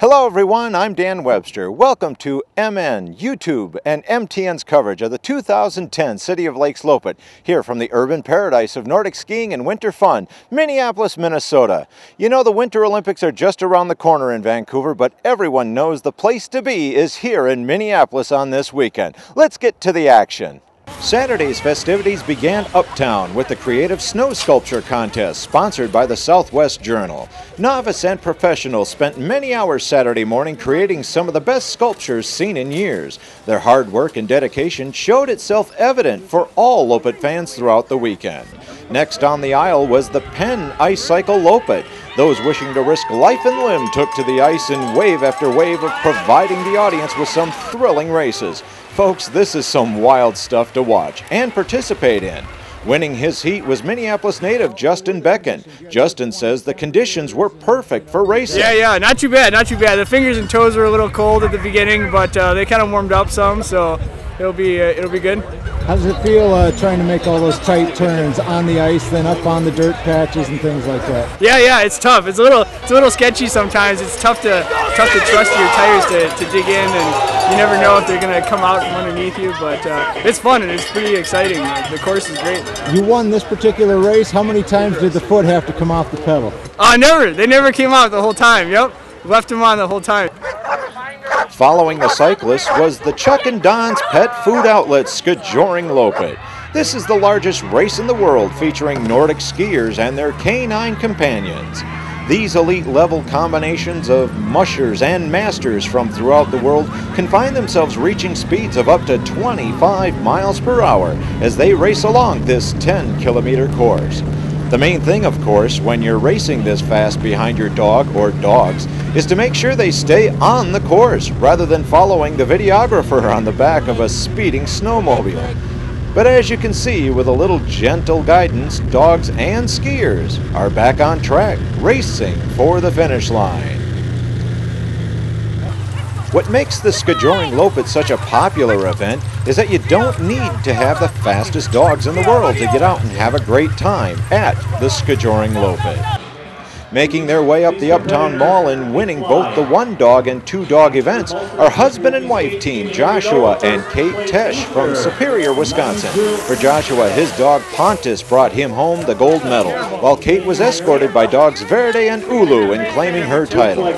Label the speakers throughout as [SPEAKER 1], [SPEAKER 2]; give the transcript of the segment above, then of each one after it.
[SPEAKER 1] Hello everyone, I'm Dan Webster. Welcome to MN, YouTube, and MTN's coverage of the 2010 City of Lakes Loppet, here from the urban paradise of Nordic skiing and winter fun, Minneapolis, Minnesota. You know, the Winter Olympics are just around the corner in Vancouver, but everyone knows the place to be is here in Minneapolis on this weekend. Let's get to the action. Saturday's festivities began uptown with the Creative Snow Sculpture Contest sponsored by the Southwest Journal. Novice and professionals spent many hours Saturday morning creating some of the best sculptures seen in years. Their hard work and dedication showed itself evident for all Loppet fans throughout the weekend. Next on the aisle was the Penn Ice Cycle Loppet. Those wishing to risk life and limb took to the ice in wave after wave of providing the audience with some thrilling races. Folks, this is some wild stuff to watch and participate in. Winning his heat was Minneapolis native Justin Becken. Justin says the conditions were perfect for racing.
[SPEAKER 2] Yeah, not too bad, not too bad. The fingers and toes were a little cold at the beginning, but they kind of warmed up some, so it'll be good.
[SPEAKER 3] How does it feel trying to make all those tight turns on the ice, then up on the dirt patches and things like that?
[SPEAKER 2] Yeah, it's tough. It's a little sketchy sometimes. It's tough to trust your tires to dig in, and you never know if they're gonna come out from underneath you. But it's fun and it's pretty exciting. The course is great.
[SPEAKER 3] You won this particular race. How many times did the foot have to come off the pedal?
[SPEAKER 2] Never. They never came out the whole time. Yep, left them on the whole time.
[SPEAKER 1] Following the cyclists was the Chuck and Don's Pet Food Outlet Skijoring Loppet. This is the largest race in the world featuring Nordic skiers and their canine companions. These elite-level combinations of mushers and masters from throughout the world can find themselves reaching speeds of up to 25 miles per hour as they race along this 10-kilometer course. The main thing, of course, when you're racing this fast behind your dog or dogs is to make sure they stay on the course rather than following the videographer on the back of a speeding snowmobile. But as you can see, with a little gentle guidance, dogs and skiers are back on track, racing for the finish line. What makes the Skijoring Loppet such a popular event is that you don't need to have the fastest dogs in the world to get out and have a great time at the Skijoring Loppet. Making their way up the Uptown Mall and winning both the one-dog and two-dog events are husband and wife team Joshua and Kate Tesh from Superior, Wisconsin. For Joshua, his dog Pontus brought him home the gold medal, while Kate was escorted by dogs Verde and Ulu in claiming her title.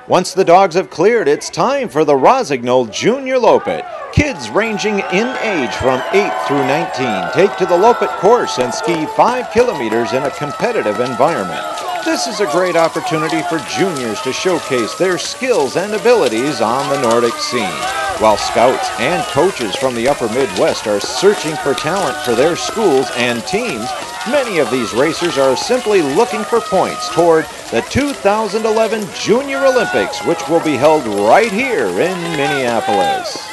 [SPEAKER 1] Once the dogs have cleared, it's time for the Rossignol Junior Loppet. Kids ranging in age from 8 through 19 take to the Loppet course and ski 5 kilometers in a competitive environment. This is a great opportunity for juniors to showcase their skills and abilities on the Nordic scene. While scouts and coaches from the upper Midwest are searching for talent for their schools and teams, many of these racers are simply looking for points toward the 2011 Junior Olympics, which will be held right here in Minneapolis.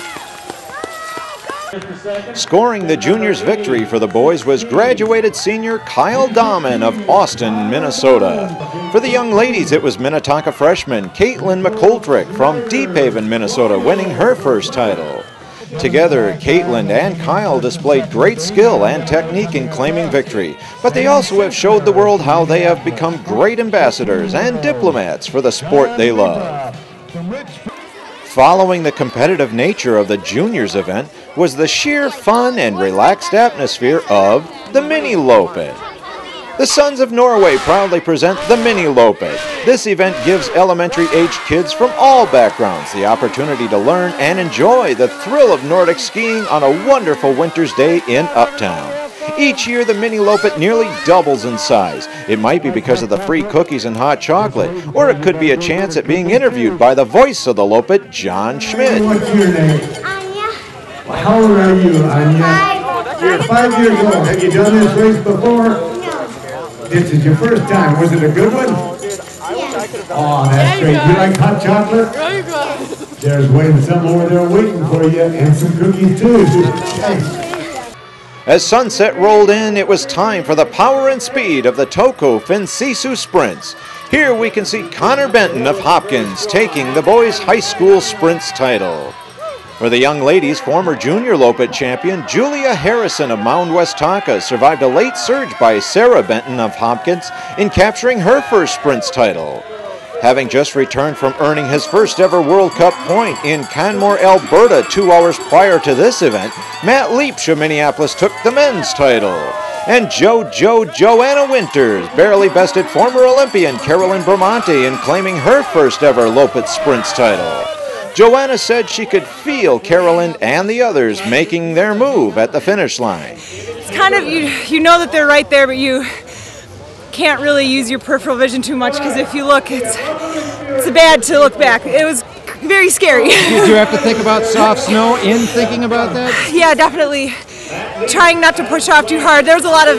[SPEAKER 1] Scoring the juniors' victory for the boys was graduated senior Kyle Dahman of Austin, Minnesota. For the young ladies, it was Minnetonka freshman Caitlin McColtrick from Deep Haven, Minnesota, winning her first title. Together, Caitlin and Kyle displayed great skill and technique in claiming victory, but they also have showed the world how they have become great ambassadors and diplomats for the sport they love. Following the competitive nature of the juniors event was the sheer fun and relaxed atmosphere of the Minne-Loppet. The Sons of Norway proudly present the Minne-Loppet. This event gives elementary-aged kids from all backgrounds the opportunity to learn and enjoy the thrill of Nordic skiing on a wonderful winter's day in Uptown. Each year, the Minne-Loppet nearly doubles in size. It might be because of the free cookies and hot chocolate, or it could be a chance at being interviewed by the voice of the Loppet, John Schmidt.
[SPEAKER 4] What's your name?
[SPEAKER 5] Anya.
[SPEAKER 4] How old are you, Anya? You're 5 years old. Have you done this race before?
[SPEAKER 5] No.
[SPEAKER 4] This is your first time. Was it a good one?
[SPEAKER 5] Yes.
[SPEAKER 4] Oh, that's great. You like hot chocolate? There's waiting some over there waiting for you, and some cookies too. Thanks.
[SPEAKER 1] As sunset rolled in, it was time for the power and speed of the Toko Finsisu Sprints. Here we can see Connor Benton of Hopkins taking the boys' high school sprints title. For the young ladies, former junior Loppet champion Julia Harrison of Mound West Tonka survived a late surge by Sarah Benton of Hopkins in capturing her first sprints title. Having just returned from earning his first ever World Cup point in Canmore, Alberta 2 hours prior to this event, Matt Liebsch of Minneapolis took the men's title. And Joanna Winters barely bested former Olympian Carolyn Bramante in claiming her first ever Loppet Sprints title. Joanna said she could feel Carolyn and the others making their move at the finish line.
[SPEAKER 6] It's kind of, you know that they're right there, but you can't really use your peripheral vision too much because if you look, it's bad to look back. It was very scary.
[SPEAKER 3] Did you have to think about soft snow in thinking about that?
[SPEAKER 6] Yeah, definitely. Trying not to push off too hard. There was a lot of,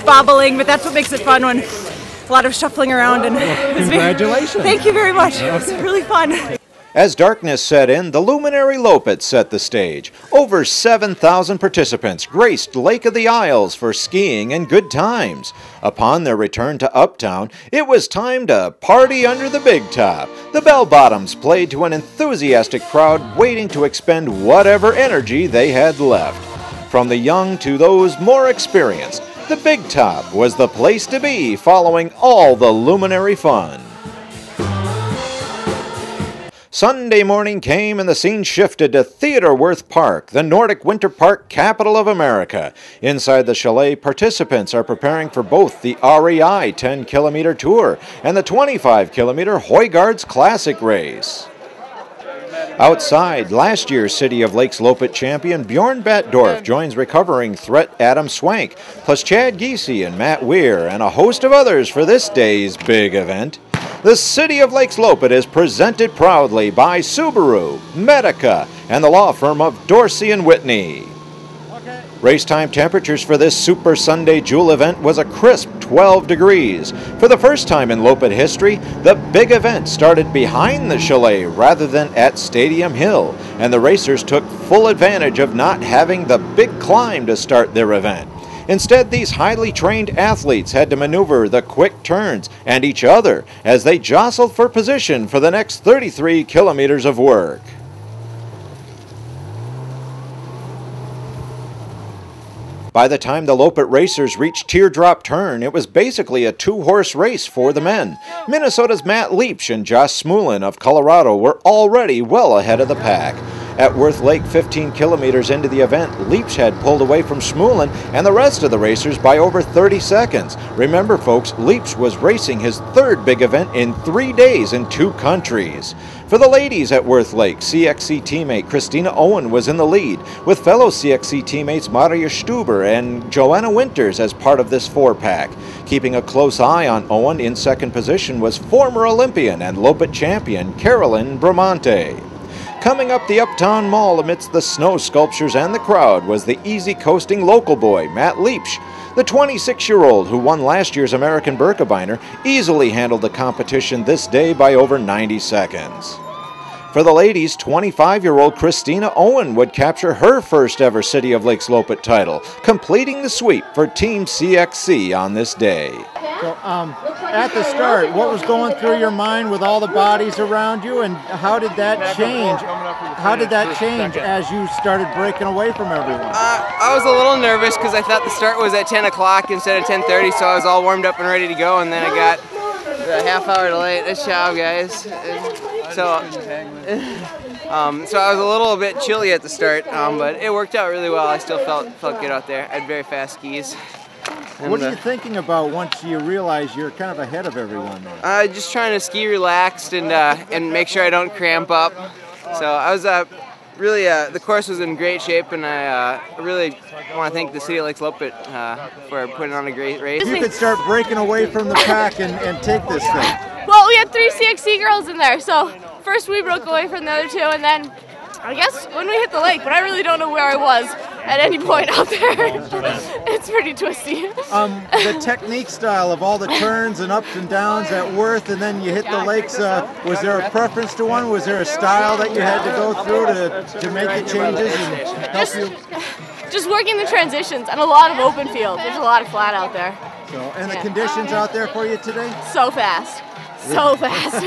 [SPEAKER 6] bobbling, but that's what makes it fun when a lot of shuffling around. And
[SPEAKER 3] Congratulations.
[SPEAKER 6] Thank you very much. It was really fun.
[SPEAKER 1] As darkness set in, the Luminary Loppet set the stage. Over 7,000 participants graced Lake of the Isles for skiing and good times. Upon their return to Uptown, it was time to party under the big top. The bell-bottoms played to an enthusiastic crowd waiting to expend whatever energy they had left. From the young to those more experienced, the big top was the place to be following all the Luminary fun. Sunday morning came and the scene shifted to Theodore Wirth Park, the Nordic winter park capital of America. Inside the chalet, participants are preparing for both the REI 10-kilometer tour and the 25-kilometer Huygaards Classic race. Outside, last year's City of Lakes Loppet champion Bjorn Batdorf joins recovering threat Adam Swank, plus Chad Giese and Matt Weir, and a host of others for this day's big event. The City of Lakes Loppet is presented proudly by Subaru, Medica, and the law firm of Dorsey & Whitney. Racetime temperatures for this Super Sunday Jewel event was a crisp 12 degrees. For the first time in Loppet history, the big event started behind the chalet rather than at Stadium Hill, and the racers took full advantage of not having the big climb to start their event. Instead, these highly trained athletes had to maneuver the quick turns and each other as they jostled for position for the next 33 kilometers of work. By the time the Loppet racers reached Teardrop Turn, it was basically a two-horse race for the men. Minnesota's Matt Liebsch and Josh Smulin of Colorado were already well ahead of the pack. At Wirth Lake, 15 kilometers into the event, Liebsch had pulled away from Smulin and the rest of the racers by over 30 seconds. Remember, folks, Liebsch was racing his third big event in 3 days in 2 countries. For the ladies at Wirth Lake, CXC teammate Kristina Owen was in the lead, with fellow CXC teammates Maria Stuber and Joanna Winters as part of this 4-pack. Keeping a close eye on Owen, in second position was former Olympian and Loppet champion Carolyn Bramante. Coming up the Uptown Mall amidst the snow sculptures and the crowd was the easy-coasting local boy, Matt Liebsch. The 26-year-old who won last year's American Birkebeiner easily handled the competition this day by over 90 seconds. For the ladies, 25-year-old Kristina Owen would capture her first ever City of Lakes Loppet title, completing the sweep for Team CXC on this day.
[SPEAKER 3] So, at the start, what was going through your mind with all the bodies around you, and how did that change? How did that change as you started breaking away from everyone?
[SPEAKER 7] I was a little nervous because I thought the start was at 10 o'clock instead of 10:30, so I was all warmed up and ready to go, and then I got a half hour late. Nice job, guys. So I was a little bit chilly at the start, but it worked out really well. I still felt good out there. I had very fast skis. And
[SPEAKER 3] what are you thinking about once you realize you're kind of ahead of everyone there?
[SPEAKER 7] Just trying to ski relaxed and make sure I don't cramp up. So I was really, the course was in great shape, and I really want to thank the City of Lakes Loppet for putting on a great race.
[SPEAKER 3] You could start breaking away from the pack and take this thing.
[SPEAKER 8] Well, we had 3 CXC girls in there, so first we broke away from the other 2, and then I guess when we hit the lake, but I really don't know where I was at any point out there. It's pretty twisty.
[SPEAKER 3] The technique style of all the turns and ups and downs at Wirth, and then you hit the lakes, was there a preference to one? Was there a style that you had to go through to make the changes and help you?
[SPEAKER 8] Just working the transitions and a lot of open field. There's a lot of flat out there.
[SPEAKER 3] So, and the conditions out there for you today?
[SPEAKER 8] So fast. So fast.